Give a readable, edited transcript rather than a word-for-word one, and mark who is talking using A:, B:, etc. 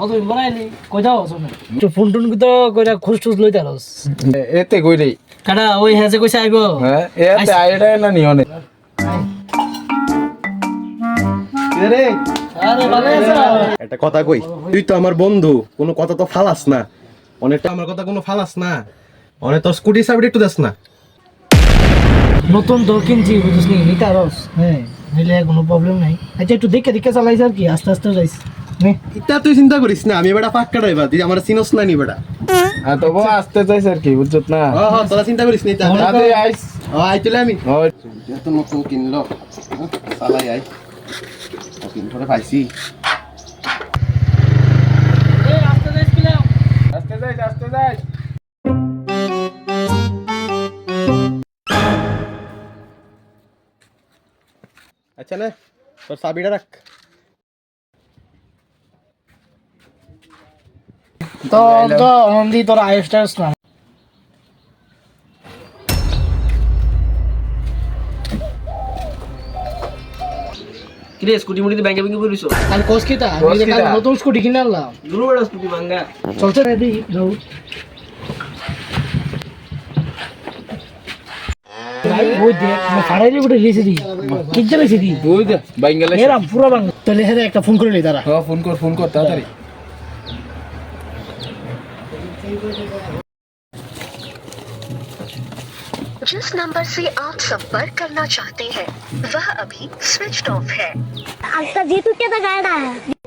A: অত বনাইলি কই যাও শুনে তো ফোন টোন তো কইরা খোঁজ টোজ লইতে আরস
B: এতে কইরে
A: কাটা ওই হেজে কইছে আইবো
B: হ্যাঁ এতে আইডা না নিয়নে
C: রে
A: আরে ভালো আছো
C: একটা কথা কই, তুই তো আমার বন্ধু, কোনো কথা তো ফালাস না। অনেকটা আমার কথা কোনো ফালাস না। অনেক তোর স্কুটি চাবিটা একটু দেস না।
A: নতুন তো কিনছি বুঝছিস নি নিতে আরস হ্যাঁ নিলে কোনো প্রবলেম নাই আচ্ছা একটু দেখে দেখে চালাইছ আর কি আস্তে আস্তে যাইস নে
C: ইটা তুই চিন্তা করিস না, আমি বেটা পাক্কা ড্রাইভার, তুই আমার চিনস না নি বেটা।
B: হ্যাঁ তো বউ আসতে চাইছ আর কি বুঝছত না
C: হ্যাঁ তোরা চিন্তা করিস না।
B: তাড়াতাড়ি আইস
C: আইতলে আমি
B: ওই
C: যেহেতু নতুন কিনলো চালাই আই কিন করে পাইছি।
A: এই আস্তে যাইস কিলাম
B: আসতে যাই
C: আচ্ছা না তোর চাবিটা রাখ।
A: তো তো অনদি তোর আইস্টারস না
D: কিরে স্কুটি মুটিতে ব্যাংকে ব্যাংকে পড়িস
A: আর কোস কিটা আমি যে কাল নতুন স্কুটি কিনে আনলাম
D: দূর বড় স্কুটি ভাঙ্গা
A: চলছে রেডি যাও ভাই ওই দেখ আমি ফাড়াইলে বড় রেসে দি কি যে রেসে দি
B: ওই দে বাঙ্গালে
A: এরাম পুরো বাং তাহলে হেরে একটা ফোন করে লই তারা
B: হ্যাঁ ফোন কর তাড়াতাড়ি
E: जिस नंबर से आप संपर्क करना चाहते हैं वह अभी स्विच ऑफ है।
F: आपका जीतू क्या गाड़ा है।